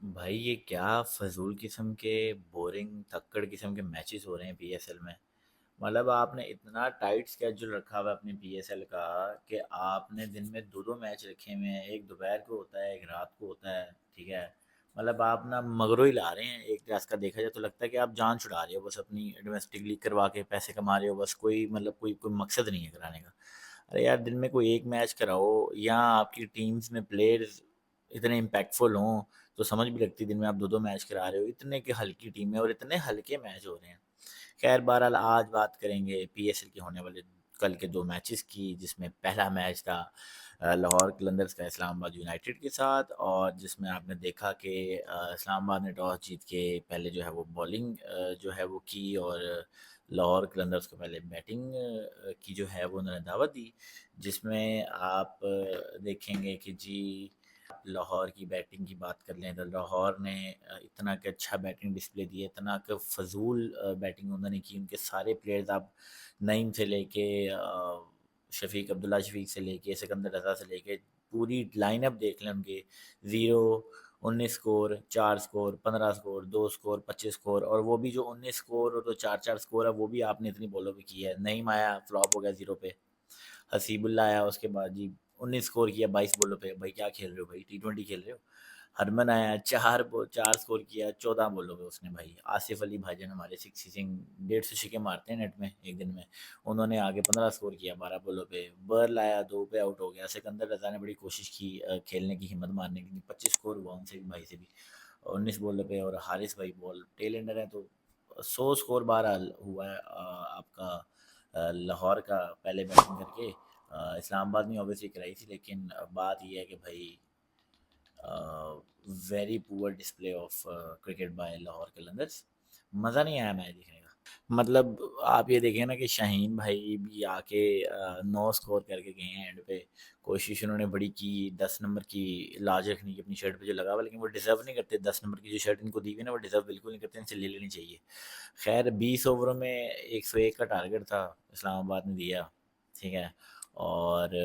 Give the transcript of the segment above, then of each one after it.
भाई ये क्या फजूल किस्म के बोरिंग तक्कड़ किस्म के मैचेस हो रहे हैं पीएसएल में। मतलब आपने इतना टाइट स्केड्यूल रखा हुआ है अपने पीएसएल का कि आपने दिन में दो दो मैच रखे हुए हैं। एक दोपहर को होता है, एक रात को होता है। ठीक है। मतलब आप ना मगरों ही ला रहे हैं। एक तरह का देखा जाए तो लगता है कि आप जान छुड़ा रहे हो, बस अपनी डोमेस्टिक लीग करवा के पैसे कमा रहे हो। बस कोई मतलब कोई कोई मकसद नहीं है कराने का। अरे यार, दिन में कोई एक मैच कराओ, या आपकी टीम्स में प्लेयर्स इतने इम्पैक्टफुल हों तो समझ भी लगती है। दिन में आप दो दो मैच करा रहे हो, इतने की हल्की टीम है और इतने हल्के मैच हो रहे हैं। खैर बहरहाल आज बात करेंगे पीएसएल के होने वाले कल के दो मैचेस की, जिसमें पहला मैच था लाहौर कलंदर्स का इस्लामाबाद यूनाइटेड के साथ, और जिसमें आपने देखा कि इस्लामाबाद ने टॉस जीत के पहले जो है वो बॉलिंग जो है वो की, और लाहौर कलंदर्स को पहले बैटिंग की जो है वो उन्होंने दावत दी। जिसमें आप देखेंगे कि जी, लाहौर की बैटिंग की बात कर लें तो लाहौर ने इतना कि अच्छा बैटिंग डिस्प्ले दिया, इतना कि फ़जूल बैटिंग उन्होंने की। उनके सारे प्लेयर्स, आप नईम से लेके शफीक अब्दुल्ला शफीक से लेके सिकंदर रज़ा से लेके पूरी लाइनअप देख लें उनके। Zero, 19 score, 4 score, 15 score, 2 score, 25 score, और वो भी जो 19 स्कोर और जो चार चार स्कोर है वो भी आपने इतनी बॉलों पे किया है। नईम आया, फ्लॉप हो गया 0 पे। हसीबुल्ला आया उसके बाद जी, 19 स्कोर किया 22 बॉलों पे। भाई क्या खेल रहे हो भाई, T20 खेल रहे हो। हरमन आया, चार स्कोर किया 14 बॉलों पे उसने। भाई आसिफ अली भाईजान हमारे सिक्स सिंग 150 छक्के मारते हैं नेट में एक दिन में। उन्होंने आगे 15 स्कोर किया 12 बॉलों पे। बर्ल आया, 2 पे आउट हो गया। सिकंदर रजा ने बड़ी कोशिश की खेलने की, हिम्मत मारने की, 25 स्कोर हुआ उनसे भी, भाई से भी 19 बॉलों पे। और हारिस भाई बॉल टेल एंडर है तो 100 स्कोर बहरहाल हुआ है आपका लाहौर का पहले बैटिंग करके। इस्लामाबाद ने ऑब्वियसली कराई थी, लेकिन बात यह है कि भाई very poor display of cricket bye Lahore Qalandars. मज़ा नहीं आया मैच देखने का। मतलब आप ये देखें ना कि शाहीन भाई भी आके 9 स्कोर करके गए हैं एंड पे। कोशिश उन्होंने बड़ी की 10 नंबर की लाज रखने की अपनी शर्ट पे जो लगा हुआ, लेकिन वो डिज़र्व नहीं करते। 10 नंबर की जो शर्ट इनको दी हुई ना, वो डिज़र्व बिल्कुल नहीं करते, इनसे ले लेनी चाहिए। खैर 20 ओवरों में 101 का टारगेट था इस्लामाबाद ने दिया। ठीक है। और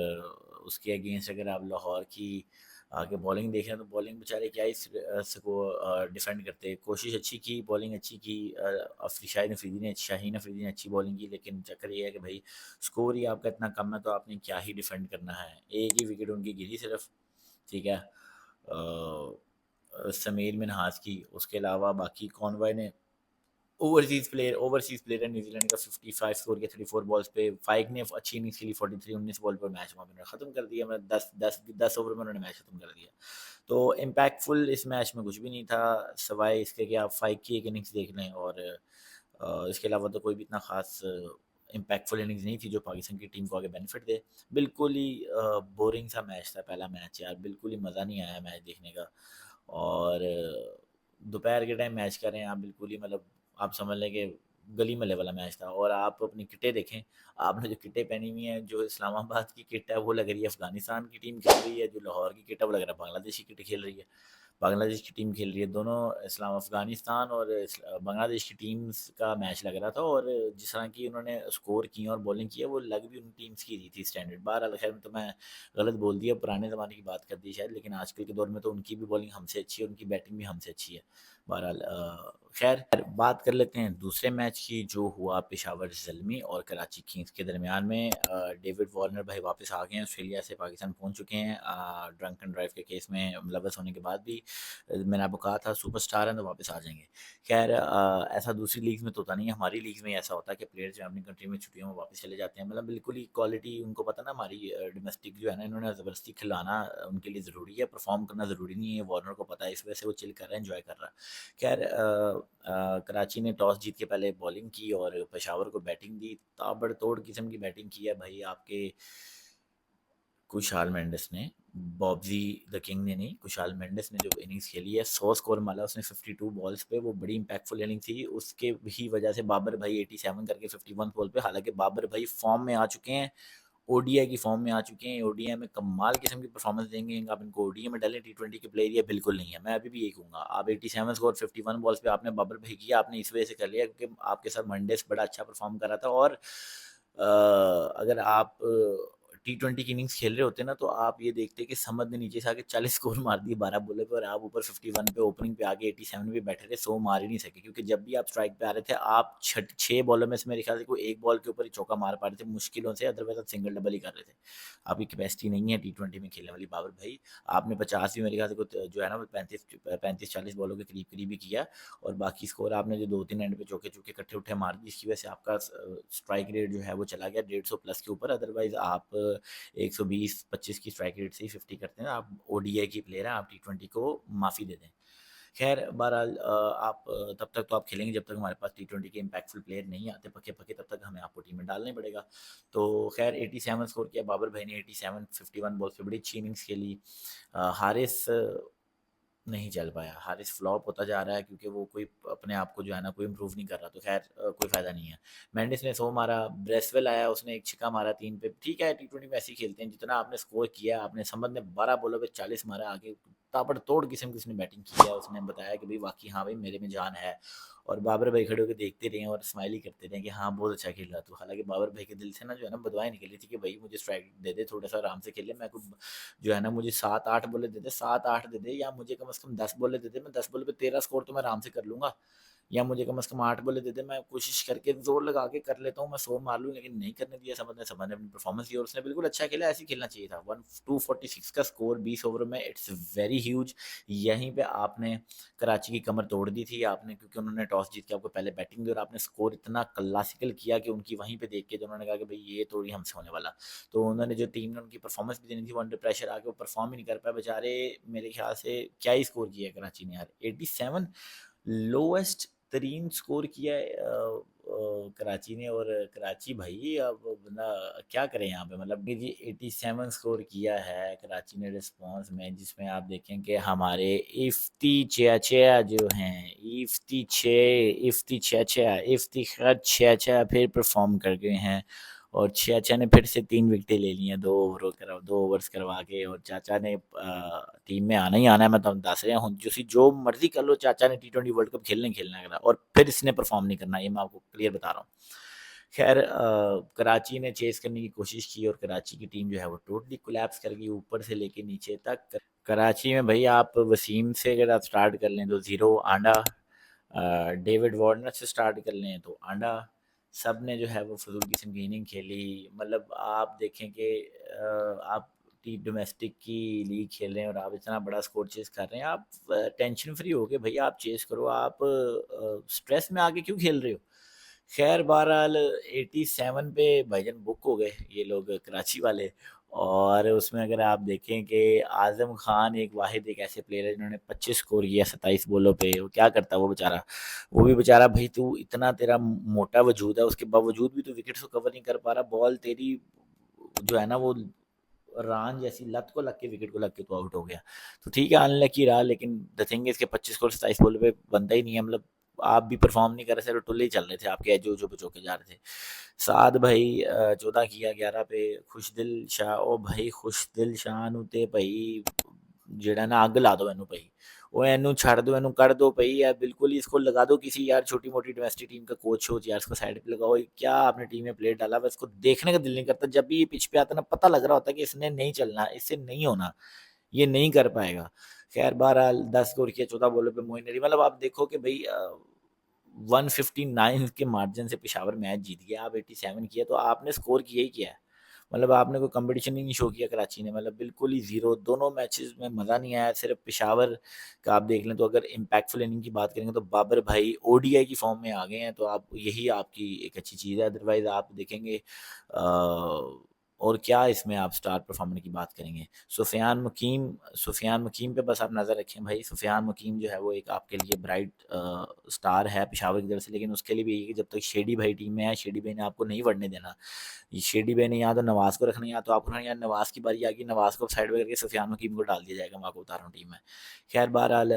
उसके अगेंस्ट अगर आप लाहौर की आगे बॉलिंग देखें तो बॉलिंग बेचारे क्या ही सको डिफेंड करते। कोशिश अच्छी की, बॉलिंग अच्छी की। शाहिद अफरीदी ने शाहीन अफरीदी ने अच्छी बॉलिंग की, लेकिन चक्कर ये है कि भाई स्कोर ही आपका इतना कम है तो आपने क्या ही डिफेंड करना है। एक ही विकेट उनकी गिरी सिर्फ। ठीक है। समीर मिनहास की, उसके अलावा बाकी कॉनवॉय ने ओवरसीज प्लेयर है न्यूजीलैंड का, 55 स्कोर किया 34 बॉल्स पे। फाइक ने अच्छी इनिंग्स खेली 43, 19 बॉल पर मैच वहाँ पे खत्म कर दिया। मतलब 10 ओवर में उन्होंने मैच खत्म कर दिया। तो इम्पैक्टफुल इस मैच में कुछ भी नहीं था, सवाए इसके कि आप फाइक की एक इनिंग्स देख लें। और इसके अलावा तो कोई भी इतना खास इम्पैक्टफुल इनिंग्स नहीं थी जो पाकिस्तान की टीम को आगे बेनिफिट दे। बिल्कुल ही बोरिंग सा मैच था पहला मैच यार, बिल्कुल ही मज़ा नहीं आया मैच देखने का। और दोपहर के टाइम मैच कर रहे हैं आप, बिल्कुल ही मतलब आप समझ लें कि गली महल्ले वाला मैच था। और आप अपनी किटें देखें, आपने जो किटें पहनी हुई हैं, जो इस्लामाबाद की किट है वो लग रही है अफगानिस्तान की टीम खेल रही है, जो लाहौर की किट है वो लग रहा है बांग्लादेश की किट खेल रही है। बांग्लादेश की टीम खेल रही है। दोनों इस्लाम अफगानिस्तान और बांग्लादेश की टीम्स का मैच लग रहा था। और जिस तरह की उन्होंने स्कोर किया और बॉलिंग की है, वो लग भी उन टीम्स की रही थी स्टैंडर्ड। बहरहाल खैर, तो मैं गलत बोल दिया, पुराने ज़माने की बात कर दी शायद, लेकिन आजकल के दौर में तो उनकी भी बॉलिंग हमसे अच्छी है, उनकी बैटिंग भी हमसे अच्छी है। बहरहाल खैर बात कर लेते हैं दूसरे मैच की, जो हुआ पेशावर ज़ल्मी और कराची किंग्स के दरमियान में। डेविड वार्नर भाई वापस आ गए हैं, ऑस्ट्रेलिया से पाकिस्तान पहुंच चुके हैं ड्रंक एंड ड्राइव के केस में मुलवस होने के बाद भी। मैंने आपको कहा था सुपरस्टार हैं तो वापस आ जाएंगे। खैर ऐसा दूसरी लीग में तो होता नहीं है, हमारी लीग में ऐसा होता है कि प्लेयर्स जो अपनी कंट्री में छुट्टियों में वापस चले जाते हैं। मतलब बिल्कुल ही क्वालिटी उनको पता ना, हमारी डोमेस्टिक जो है ना, इन्होंने ज़बरदस्ती खिलाना उनके लिए ज़रूरी है, परफॉर्म करना ज़रूरी नहीं है। वार्नर को पता है, इस वजह से वो चिल कर रहा है, इन्जॉय कर रहा है। खैर कराची ने टॉस जीत के पहले बॉलिंग की और पेशावर को बैटिंग दी। ताबड़तोड़ किस्म की बैटिंग की है भाई आपके कुशाल मेंडिस ने। बॉब्जी द किंग ने नहीं, कुशाल मेंडिस ने जो इनिंग्स खेली है, 100 स्कोर मारा उसने 52 बॉल्स पे। वो बड़ी इंपैक्टफुल इनिंग थी। उसके ही वजह से बाबर भाई 87 करके 51 बॉल पे, हालांकि बाबर भाई फॉर्म में आ चुके हैं, ओडीआई की फॉर्म में आ चुके हैं। ओडीआई में कमाल किस्म की परफॉर्मेंस देंगे। आप इनको ओडीआई में डालें, T20 के प्लेयर ये बिल्कुल नहीं है। मैं अभी भी यही कहूँगा, आप 87 स्कोर 51 बॉल्स पे आपने बाबर भाई किया, आपने इस वजह से कर लिया क्योंकि आपके साथ मंडेस बड़ा अच्छा परफॉर्म कर रहा था। और अगर आप टी20 की इनिंग्स खेल रहे होते ना, तो आप ये देखते कि समद ने नीचे से आके 40 स्कोर मार दिए 12 बॉलों पे, और आप ऊपर 51 पे ओपनिंग पे आके 87 पे बैठे थे, 100 मार ही नहीं सके, क्योंकि जब भी आप स्ट्राइक पे आ रहे थे, आप 6 बॉलों में से मेरे ख्याल से कोई एक बॉल के ऊपर ही चौका मार पा रहे थे मुश्किलों से, अदरवाइज आप सिंगल डबल ही कर रहे थे। आपकी कैपेसिटी नहीं है टी20 में खेलने वाली बाबर भाई। आपने 50 भी मेरे ख्याल से जो है ना, वो 35-40 बॉलों के करीब करीब ही किया, और बाकी स्कोर आपने जो 2-3 एंड पे चौके चौके इकट्ठे उठे मार दिए, इसकी वजह से आपका स्ट्राइक रेट जो है वो चला गया 150 प्लस के ऊपर। अदरवाइज आप 120-25 की स्ट्राइक रेट से ही 50 करते हैं। आप ओडीआई की प्लेयर हैं, आप टी20 को माफ़ी दे दें। खैर बहरहाल आप तब तक तो आप खेलेंगे जब तक हमारे पास टी20 के इम्पैक्टफुल प्लेयर नहीं आते पके पके, तब तक हमें आपको टीम में डालना ही पड़ेगा। तो खैर 87 स्कोर किया बाबर भाई ने, 87 51 बॉल्स पे बड़ी अच्छी इनिंग्स खेली। हारिस नहीं चल पाया, हारिस फ्लॉप होता जा रहा है, क्योंकि वो कोई अपने आप को जो है ना कोई इम्प्रूव नहीं कर रहा, तो खैर कोई फ़ायदा नहीं है। मेंडिस ने 100 मारा, ब्रेसवेल आया, उसने एक छिक्का मारा 3 पे, ठीक है टी20 में ऐसे ही खेलते हैं, जितना आपने स्कोर किया, आपने समझ ने 12 बॉलों पे 40 मारा, आगे ताबड़तोड़ किस्म की उसने बैटिंग की है, उसने बताया कि भाई वाकई हाँ भाई मेरे में जान है, और बाबर भाई खड़े होकर देखते रहे और स्माइल ही करते रहे कि हाँ बहुत अच्छा खेल रहा, तो हालांकि बाबर भाई के दिल से ना जो है ना बदवाएं निकली थी कि भाई मुझे स्ट्राइक दे दे, थोड़ा सा आराम से खेले, मैं कुछ जो है ना मुझे 7-8 बॉलें दे दे, 7-8 दे दे, या मुझे कम से कम 10 बॉलें दे दे, मैं 10 बॉलों पे 13 स्कोर तो मैं आराम से कर लूँगा, या मुझे कम से कम 8 बॉलें दे दे, मैं कोशिश करके ज़ोर लगा के कर लेता हूँ, मैं 100 मार लूँ, लेकिन नहीं करने दिया समझ ने अपनी परफॉर्मेंस दी, और उसने बिल्कुल अच्छा खेला, ऐसे ही खेलना चाहिए था। 246 का स्कोर 20 ओवरों में, इट्स वेरी ह्यूज। यहीं पे आपने कराची की कमर तोड़ दी थी आपने, क्योंकि उन्होंने टॉस जीत के आपको पहले बैटिंग दी, और आपने स्कोर इतना क्लासिकल किया कि उनकी वहीं पे देख के जो उन्होंने कहा कि भाई ये तो ही हमसे होने वाला। तो उन्होंने जो टीम ने उनकी परफॉर्मेंस भी देनी थी, वो अंडर प्रेशर आके वो परफॉर्म ही नहीं कर पाए बेचारे। मेरे ख्याल से क्या ही स्कोर किया है कराची ने यार, 87 लोएस्ट तरीन स्कोर किया है कराची ने। और कराची भाई अब बंदा क्या करें यहाँ पे, मतलब कि जी 87 स्कोर किया है कराची ने रिस्पांस में, जिसमें आप देखें कि हमारे इफ्ती चिया जो हैं, इफ्ती खैर चिया फिर परफॉर्म कर गए हैं, और चाचा ने फिर से 3 विकेटें ले ली हैं 2 ओवर्स करवा के, और चाचा ने टीम में आना ही आना है, मैं तो दस रहा हूँ, जो मर्जी कर लो, चाचा ने टी20 वर्ल्ड कप खेलना है, और फिर इसने परफॉर्म नहीं करना, ये मैं आपको क्लियर बता रहा हूँ। खैर कराची ने चेस करने की कोशिश की, और कराची की टीम जो है वो टोटली कोलैप्स कर गई ऊपर से लेके नीचे तक। कराची में भाई आप वसीम से अगर आप स्टार्ट कर लें तो ज़ीरो आंडा, डेविड वार्नर से स्टार्ट कर लें तो आंडा, सब ने जो है वो फजूल किस्म की इनिंग खेली। मतलब आप देखें कि आप टी डोमेस्टिक की लीग खेल रहे हैं, और आप इतना बड़ा स्कोर चेस कर रहे हैं, आप टेंशन फ्री हो गए भैया, आप चेस करो, आप स्ट्रेस में आके क्यों खेल रहे हो। खैर बहरहाल 87 पे भाईजान बुक हो गए ये लोग कराची वाले, और उसमें अगर आप देखें कि आज़म खान एक वाहिद एक ऐसे प्लेयर है जिन्होंने 25 स्कोर किया 27 बॉलों पे, वो क्या करता वो बेचारा, वो भी बेचारा भाई, तू इतना तेरा मोटा वजूद है, उसके बावजूद भी तू विकेट को कवर नहीं कर पा रहा, बॉल तेरी जो है ना वो रान जैसी लत को लग के विकेट को लग के तो आउट हो गया। तो ठीक है अनलकी रहा, लेकिन द थिंग इज के 25 स्कोर 27 बॉल पे बनता ही नहीं है, मतलब आप भी परफॉर्म नहीं कर रहे थे, तो टुल्ले ही चल रहे थे आपके, जो पे चौके जा रहे थे। साद भाई 14 किया 11 पे, खुशदिल शाह, ओ भाई खुशदिल शाह नु ते भाई ਜਿਹੜਾ ना अग ला दो ਇਹਨੂੰ भाई, वो ਇਹਨੂੰ ਛੱਡ दो, ਇਹਨੂੰ कर दो भाई यार, बिल्कुल ही इसको लगा दो किसी यार छोटी मोटी डोमेस्टिक टीम का कोच हो यार, इसको साइड पे लगाओ, क्या आपने टीम में प्लेयर डाला हुआ, इसको देखने का दिल नहीं करता, जब भी ये पिच पे आता ना पता लग रहा होता है कि इसने नहीं चलना, इससे नहीं होना, ये नहीं कर पाएगा। खैर बहरहाल 10 स्कोर किया 14 बॉलों पे मोइन अली, मतलब आप देखो कि भाई 159 के मार्जिन से पेशावर मैच जीत गया, आप 87 किया, तो आपने स्कोर किया ही किया है, मतलब आपने कोई कंपटीशन ही नहीं शो किया कराची ने, मतलब बिल्कुल ही ज़ीरो, दोनों मैचेस में मज़ा नहीं आया। सिर्फ पेशावर का आप देख लें, तो अगर इम्पैक्टफुल इनिंग की बात करेंगे तो बाबर भाई ओडीआई की फॉर्म में आ गए हैं, तो आप यही आपकी एक अच्छी चीज़ है, अदरवाइज़ आप देखेंगे और क्या इसमें आप स्टार परफॉर्मर की बात करेंगे, सुफियान मुकीम पे बस आप नज़र रखें भाई, सुफियान मुकीम जो है वो एक आपके लिए ब्राइट स्टार है पेशावर की तरफ से, लेकिन उसके लिए भी यही कि जब तक शेडी भाई टीम में है, शेडी भाई ने आपको नहीं बढ़ने देना, ये शेडी भाई ने यहाँ तो नवाज को रखना, या तो आपको यहाँ नवाज की बारी आ गई, नवाज को साइड में करके सुफियान मुकीम को डाल दिया जाएगा, मैं आपको बता रहा हूँ टीम में। खैर बहरहाल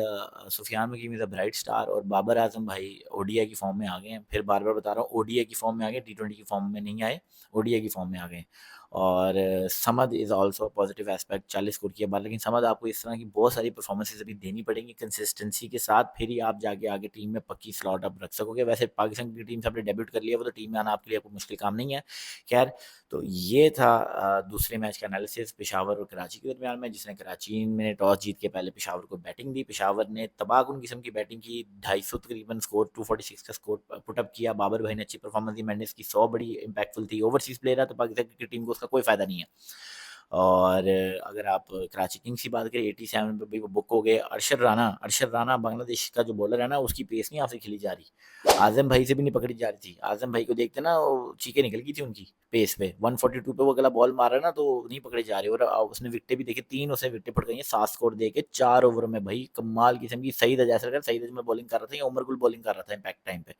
सुफियान मुकीम इज़ अ ब्राइट स्टार, और बाबर आजम भाई ओडीआई की फॉर्म में आ गए हैं, फिर बार बार बता रहा हूँ ओडीआई की फॉर्म में आ गए, टी20 की फॉर्म में नहीं आए, ओडीआई की फॉर्म में आ गए, और Samad is also positive aspect, 40 score किया बाहर, लेकिन समद आपको इस तरह की बहुत सारी परफॉर्मेंसेज अभी देनी पड़ेंगी कंसिस्टेंसी के साथ, फिर ही आप जाके आगे टीम में पक्की स्लॉट अप रख सकोगे। वैसे पाकिस्तान की टीम से आपने डेब्यूट कर लिया, वो तो टीम में आना आपके लिए आपको मुश्किल काम नहीं है। खैर, तो ये था दूसरे मैच का एनालिसिस पेशावर और कराची के दरमियान में, जिसने कराची में टॉस जीत के पहले पेशावर को बैटिंग दी। पेशावर ने तबाहकुन किस्म की बैटिंग की, 250 तकरीबन स्कोर, 246 का स्कोर पुटअप किया। बाबर भाई ने अच्छी परफॉर्मेंस दी, मेंडिस की 100 बड़ी इंपैक्टफुल थी। ओवरसीज प्लेयर है तो पाकिस्तान क्रिकेट टीम को उसका कोई फायदा नहीं है। और अगर आप कराची किंग्स की बात करें, 87 पे भी वो बुक हो गए। अरशद राना बांग्लादेश का जो बॉलर है ना, उसकी पेस नहीं आपसे खेली जा रही, आजम भाई से भी नहीं पकड़ी जा रही थी। आजम भाई को देखते ना, वो चीखें निकल गई थी उनकी पेस पे। 142 पे वो अगला बॉल मार रहा है ना, तो नहीं पकड़ी जा रही। और उसने विकेटें भी देखी, 3 उसे विकेटें पड़ गई हैं 7 स्कोर दे के 4 ओवर में। भाई कमाल किस्म की। सईद अजैसर, सईद अजमल बॉलिंग कर रहा था या उमर गुल बॉलिंग कर रहा था इम्पैक्ट टाइम पे।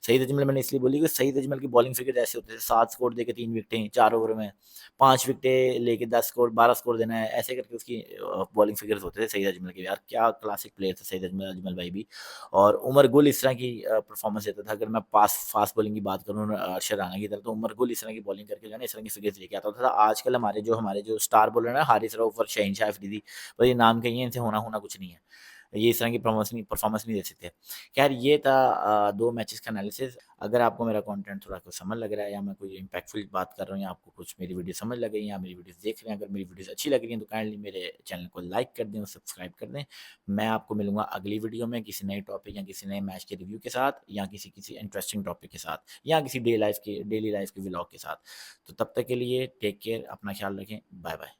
सईद अजमल मैंने इसलिए बोली कि सईद अजमल की बॉलिंग फिगर ऐसे होते थे, 7 स्कोर दे के 3 विकेटें 4 ओवर में, 5 विकेटें लेके 10 स्कोर 12 स्कोर देना है, ऐसे करके उसकी बॉलिंग फिगर्स होते थे सईद अजमल के। यार क्या क्लासिक प्लेयर थे सईद अजमल अजमल भाई भी। और उमर गुल इस तरह की परफॉर्मेंस देता था। अगर मैं फास्ट बॉलिंग की बात करूँ अरशद राना की तरह, तो उमर गुल इस तरह की बॉलिंग करके जो है ना, इस तरह की फिगर्स लेके आता था। आजकल हमारे जो स्टार बॉलर है, हारिस रऊफ और शहीनशाह अफरीदी, भाई ये नाम कही है, इनसे होना होना कुछ नहीं है, ये इस तरह की परफॉर्मेंस नहीं दे सकते। खैर, ये था 2 मैचेस का एनालिसिस। अगर आपको मेरा कंटेंट थोड़ा कुछ समझ लग रहा है, या मैं कोई इम्पैक्टफुल बात कर रहा हूँ, या आपको कुछ मेरी वीडियो समझ लग गई, या मेरी वीडियोस देख रहे हैं, अगर मेरी वीडियोस अच्छी लग रही हैं, तो काइंडली मेरे चैनल को लाइक कर दें और सब्सक्राइब कर दें। मैं आपको मिलूंगा अगली वीडियो में किसी नए टॉपिक या किसी नए मैच के रिव्यू के साथ, या किसी किसी इंटरेस्टिंग टॉपिक के साथ, या किसी डेली लाइफ के व्लॉग के साथ। तो तब तक के लिए टेक केयर, अपना ख्याल रखें, बाय बाय।